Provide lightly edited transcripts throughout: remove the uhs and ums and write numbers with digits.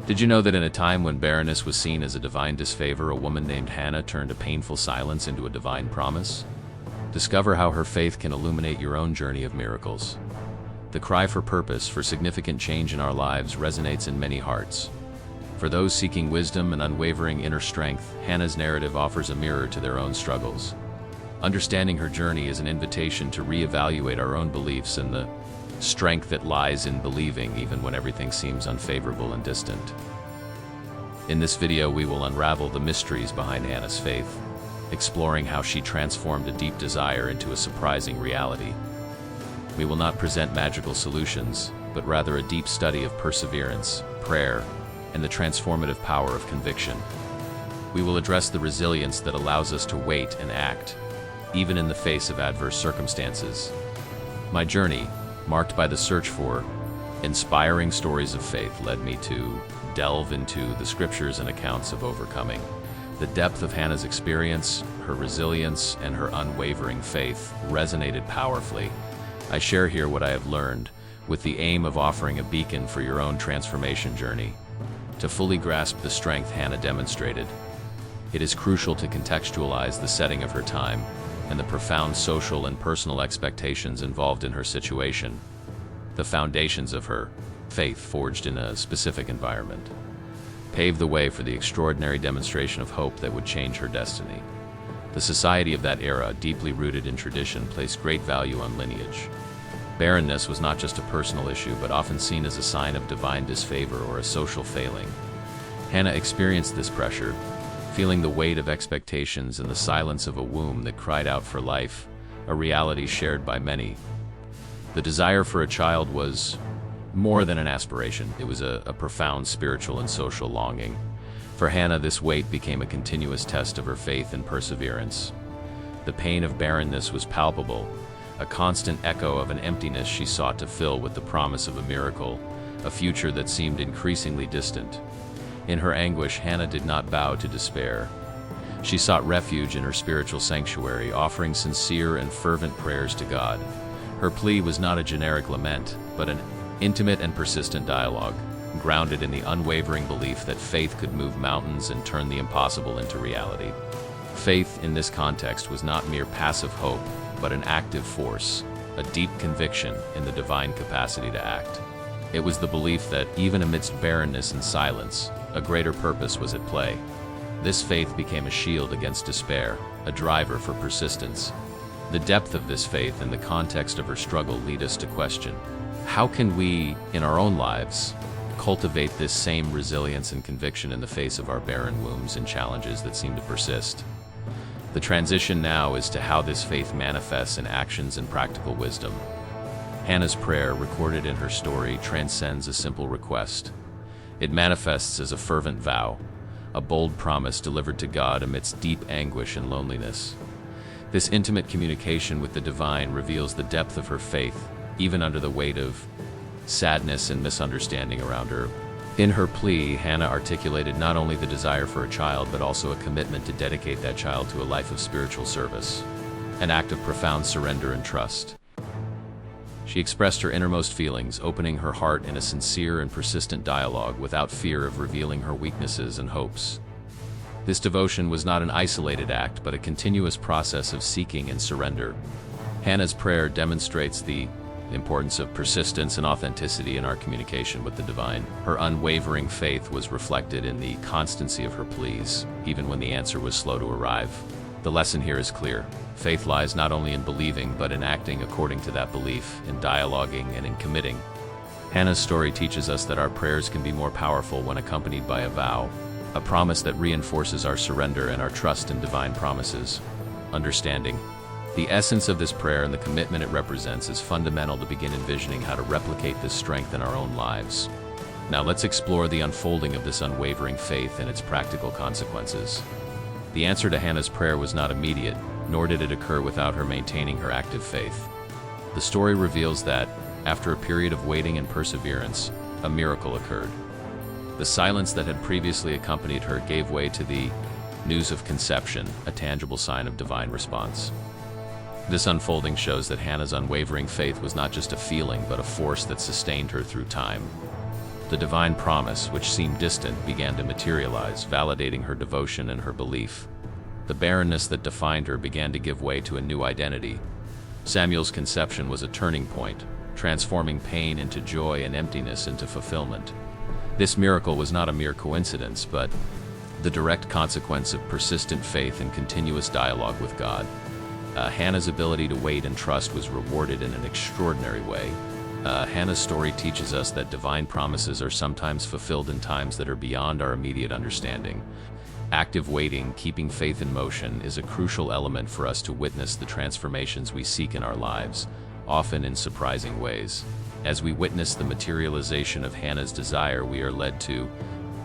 Did you know that in a time when barrenness was seen as a divine disfavor, a woman named Hannah turned a painful silence into a divine promise? Discover how her faith can illuminate your own journey of miracles. The cry for purpose, for significant change in our lives, resonates in many hearts. For those seeking wisdom and unwavering inner strength, Hannah's narrative offers a mirror to their own struggles. Understanding her journey is an invitation to reevaluate our own beliefs and the strength that lies in believing even when everything seems unfavorable and distant. In this video, we will unravel the mysteries behind Hannah's faith, exploring how she transformed a deep desire into a surprising reality. We will not present magical solutions, but rather a deep study of perseverance, prayer, and the transformative power of conviction. We will address the resilience that allows us to wait and act, even in the face of adverse circumstances. My journey, marked by the search for inspiring stories of faith, led me to delve into the scriptures and accounts of overcoming. The depth of Hannah's experience, her resilience, and her unwavering faith resonated powerfully. I share here what I have learned, with the aim of offering a beacon for your own transformation journey. To fully grasp the strength Hannah demonstrated, it is crucial to contextualize the setting of her time and the profound social and personal expectations involved in her situation. The foundations of her faith, forged in a specific environment, paved the way for the extraordinary demonstration of hope that would change her destiny. The society of that era, deeply rooted in tradition, placed great value on lineage. Barrenness was not just a personal issue, but often seen as a sign of divine disfavor or a social failing. Hannah experienced this pressure, feeling the weight of expectations and the silence of a womb that cried out for life, a reality shared by many. The desire for a child was more than an aspiration. It was a profound spiritual and social longing. For Hannah, this weight became a continuous test of her faith and perseverance. The pain of barrenness was palpable, a constant echo of an emptiness she sought to fill with the promise of a miracle, a future that seemed increasingly distant. In her anguish, Hannah did not bow to despair. She sought refuge in her spiritual sanctuary, offering sincere and fervent prayers to God. Her plea was not a generic lament, but an intimate and persistent dialogue, grounded in the unwavering belief that faith could move mountains and turn the impossible into reality. Faith in this context was not mere passive hope, but an active force, a deep conviction in the divine capacity to act. It was the belief that, even amidst barrenness and silence, a greater purpose was at play. This faith became a shield against despair, a driver for persistence. The depth of this faith and the context of her struggle lead us to question, how can we, in our own lives, cultivate this same resilience and conviction in the face of our barren wombs and challenges that seem to persist? The transition now is to how this faith manifests in actions and practical wisdom. Hannah's prayer, recorded in her story, transcends a simple request. It manifests as a fervent vow, a bold promise delivered to God amidst deep anguish and loneliness. This intimate communication with the divine reveals the depth of her faith, even under the weight of sadness and misunderstanding around her. In her plea, Hannah articulated not only the desire for a child, but also a commitment to dedicate that child to a life of spiritual service, an act of profound surrender and trust. She expressed her innermost feelings, opening her heart in a sincere and persistent dialogue without fear of revealing her weaknesses and hopes. This devotion was not an isolated act, but a continuous process of seeking and surrender. Hannah's prayer demonstrates the importance of persistence and authenticity in our communication with the divine. Her unwavering faith was reflected in the constancy of her pleas, even when the answer was slow to arrive. The lesson here is clear. Faith lies not only in believing, but in acting according to that belief, in dialoguing and in committing. Hannah's story teaches us that our prayers can be more powerful when accompanied by a vow, a promise that reinforces our surrender and our trust in divine promises. Understanding the essence of this prayer and the commitment it represents is fundamental to begin envisioning how to replicate this strength in our own lives. Now let's explore the unfolding of this unwavering faith and its practical consequences. The answer to Hannah's prayer was not immediate, nor did it occur without her maintaining her active faith. The story reveals that, after a period of waiting and perseverance, a miracle occurred. The silence that had previously accompanied her gave way to the news of conception, a tangible sign of divine response. This unfolding shows that Hannah's unwavering faith was not just a feeling, but a force that sustained her through time. The divine promise, which seemed distant, began to materialize, validating her devotion and her belief. The barrenness that defined her began to give way to a new identity. Samuel's conception was a turning point, transforming pain into joy and emptiness into fulfillment. This miracle was not a mere coincidence, but the direct consequence of persistent faith and continuous dialogue with God. Hannah's ability to wait and trust was rewarded in an extraordinary way. Hannah's story teaches us that divine promises are sometimes fulfilled in times that are beyond our immediate understanding. Active waiting, keeping faith in motion, is a crucial element for us to witness the transformations we seek in our lives, often in surprising ways. As we witness the materialization of Hannah's desire, we are led to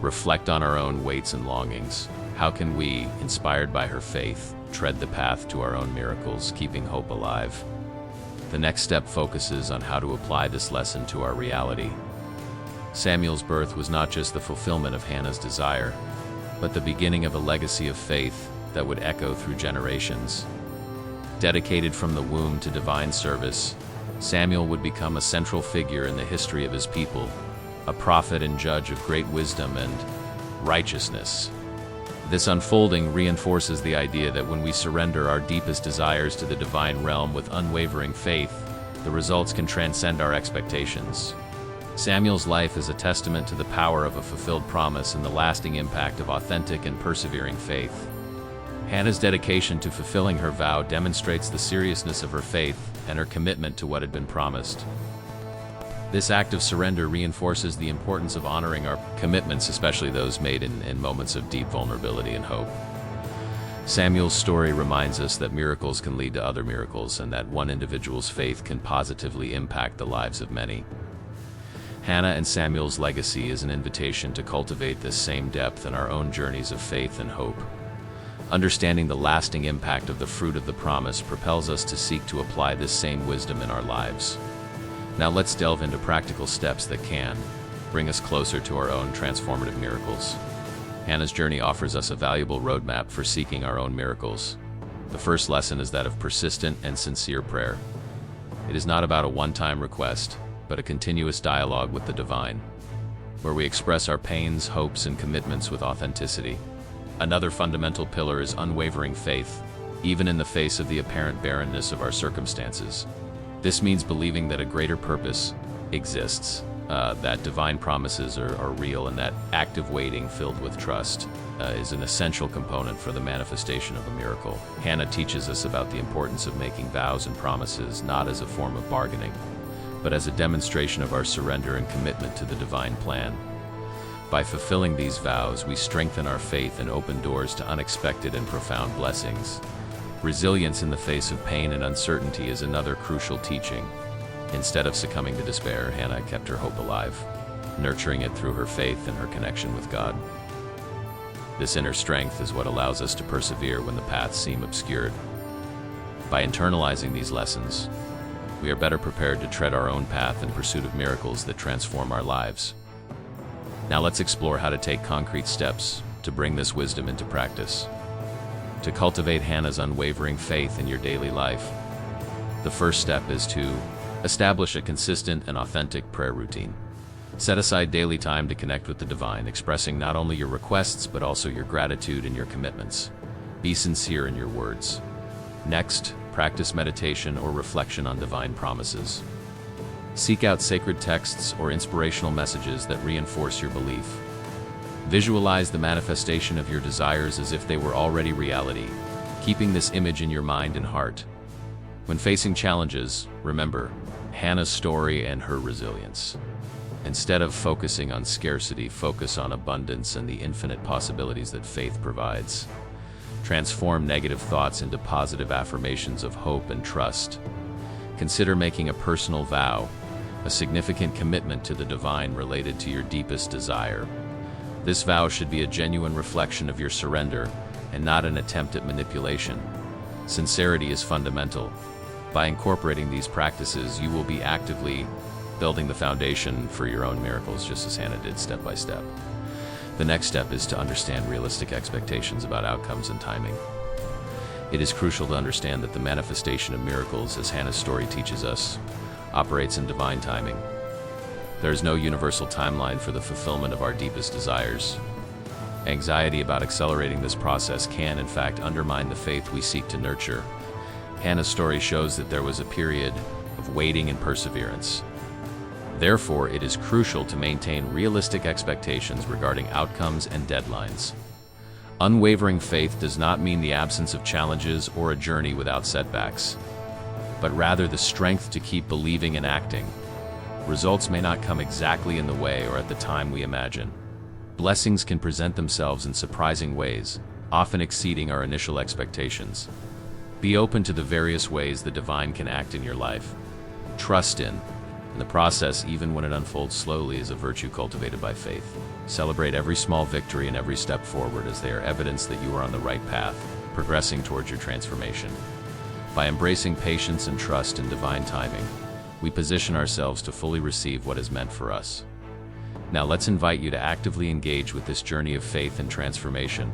reflect on our own waits and longings. How can we, inspired by her faith, tread the path to our own miracles, keeping hope alive? The next step focuses on how to apply this lesson to our reality. Samuel's birth was not just the fulfillment of Hannah's desire, but the beginning of a legacy of faith that would echo through generations. Dedicated from the womb to divine service, Samuel would become a central figure in the history of his people, a prophet and judge of great wisdom and righteousness. This unfolding reinforces the idea that when we surrender our deepest desires to the divine realm with unwavering faith, the results can transcend our expectations. Samuel's life is a testament to the power of a fulfilled promise and the lasting impact of authentic and persevering faith. Hannah's dedication to fulfilling her vow demonstrates the seriousness of her faith and her commitment to what had been promised. This act of surrender reinforces the importance of honoring our commitments, especially those made in moments of deep vulnerability and hope. Samuel's story reminds us that miracles can lead to other miracles and that one individual's faith can positively impact the lives of many. Hannah and Samuel's legacy is an invitation to cultivate this same depth in our own journeys of faith and hope. Understanding the lasting impact of the fruit of the promise propels us to seek to apply this same wisdom in our lives. Now let's delve into practical steps that can bring us closer to our own transformative miracles. Hannah's journey offers us a valuable roadmap for seeking our own miracles. The first lesson is that of persistent and sincere prayer. It is not about a one-time request, but a continuous dialogue with the divine, where we express our pains, hopes, and commitments with authenticity. Another fundamental pillar is unwavering faith, even in the face of the apparent barrenness of our circumstances. This means believing that a greater purpose exists, that divine promises are real, and that active waiting filled with trust is an essential component for the manifestation of a miracle. Hannah teaches us about the importance of making vows and promises not as a form of bargaining, but as a demonstration of our surrender and commitment to the divine plan. By fulfilling these vows, we strengthen our faith and open doors to unexpected and profound blessings. Resilience in the face of pain and uncertainty is another crucial teaching. Instead of succumbing to despair, Hannah kept her hope alive, nurturing it through her faith and her connection with God. This inner strength is what allows us to persevere when the paths seem obscured. By internalizing these lessons, we are better prepared to tread our own path in pursuit of miracles that transform our lives. Now let's explore how to take concrete steps to bring this wisdom into practice. To cultivate Hannah's unwavering faith in your daily life, the first step is to establish a consistent and authentic prayer routine. Set aside daily time to connect with the divine, expressing not only your requests but also your gratitude and your commitments. Be sincere in your words. Next, practice meditation or reflection on divine promises. Seek out sacred texts or inspirational messages that reinforce your belief. Visualize the manifestation of your desires as if they were already reality, keeping this image in your mind and heart. When facing challenges, remember Hannah's story and her resilience. Instead of focusing on scarcity, focus on abundance and the infinite possibilities that faith provides. Transform negative thoughts into positive affirmations of hope and trust. Consider making a personal vow, a significant commitment to the divine related to your deepest desire. This vow should be a genuine reflection of your surrender and not an attempt at manipulation. Sincerity is fundamental. By incorporating these practices, you will be actively building the foundation for your own miracles, just as Hannah did, step by step. The next step is to understand realistic expectations about outcomes and timing. It is crucial to understand that the manifestation of miracles, as Hannah's story teaches us, operates in divine timing. There is no universal timeline for the fulfillment of our deepest desires. Anxiety about accelerating this process can, in fact, undermine the faith we seek to nurture. Hannah's story shows that there was a period of waiting and perseverance. Therefore, it is crucial to maintain realistic expectations regarding outcomes and deadlines. Unwavering faith does not mean the absence of challenges or a journey without setbacks, but rather the strength to keep believing and acting. Results may not come exactly in the way or at the time we imagine. Blessings can present themselves in surprising ways, often exceeding our initial expectations. Be open to the various ways the divine can act in your life. Trust in the process, even when it unfolds slowly, is a virtue cultivated by faith. Celebrate every small victory and every step forward, as they are evidence that you are on the right path, progressing towards your transformation. By embracing patience and trust in divine timing, we position ourselves to fully receive what is meant for us. Now let's invite you to actively engage with this journey of faith and transformation.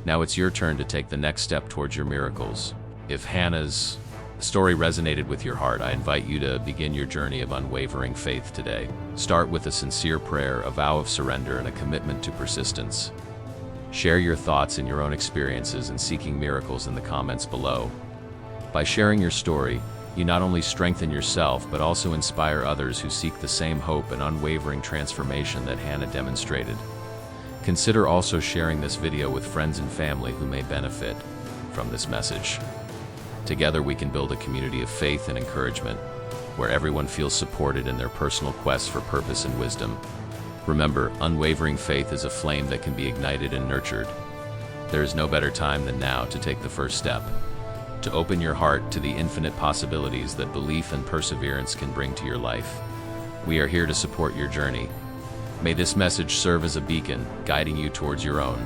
Now it's your turn to take the next step towards your miracles. If Hannah's story resonated with your heart, I invite you to begin your journey of unwavering faith today. Start with a sincere prayer, a vow of surrender, and a commitment to persistence. Share your thoughts and your own experiences in seeking miracles in the comments below. By sharing your story, you not only strengthen yourself, but also inspire others who seek the same hope and unwavering transformation that Hannah demonstrated. Consider also sharing this video with friends and family who may benefit from this message. Together we can build a community of faith and encouragement, where everyone feels supported in their personal quest for purpose and wisdom. Remember, unwavering faith is a flame that can be ignited and nurtured. There is no better time than now to take the first step, to open your heart to the infinite possibilities that belief and perseverance can bring to your life. We are here to support your journey. May this message serve as a beacon, guiding you towards your own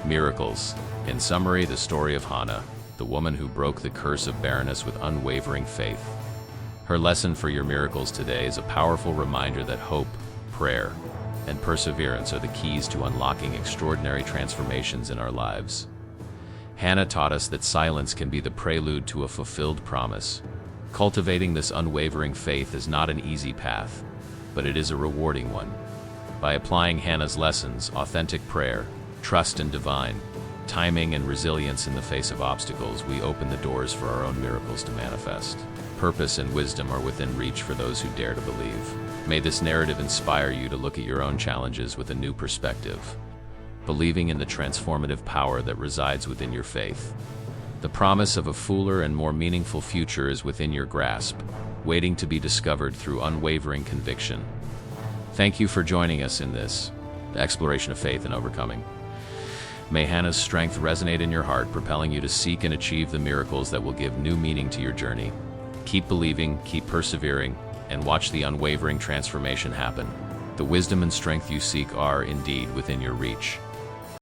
miracles. In summary, the story of Hannah, the woman who broke the curse of barrenness with unwavering faith. Her lesson for your miracles today is a powerful reminder that hope, prayer, and perseverance are the keys to unlocking extraordinary transformations in our lives. Hannah taught us that silence can be the prelude to a fulfilled promise. Cultivating this unwavering faith is not an easy path, but it is a rewarding one. By applying Hannah's lessons, authentic prayer, trust in divine timing, and resilience in the face of obstacles, we open the doors for our own miracles to manifest. Purpose and wisdom are within reach for those who dare to believe. May this narrative inspire you to look at your own challenges with a new perspective, believing in the transformative power that resides within your faith. The promise of a fuller and more meaningful future is within your grasp, waiting to be discovered through unwavering conviction. Thank you for joining us in this exploration of faith and overcoming. May Hannah's strength resonate in your heart, propelling you to seek and achieve the miracles that will give new meaning to your journey. Keep believing, keep persevering, and watch the unwavering transformation happen. The wisdom and strength you seek are indeed within your reach.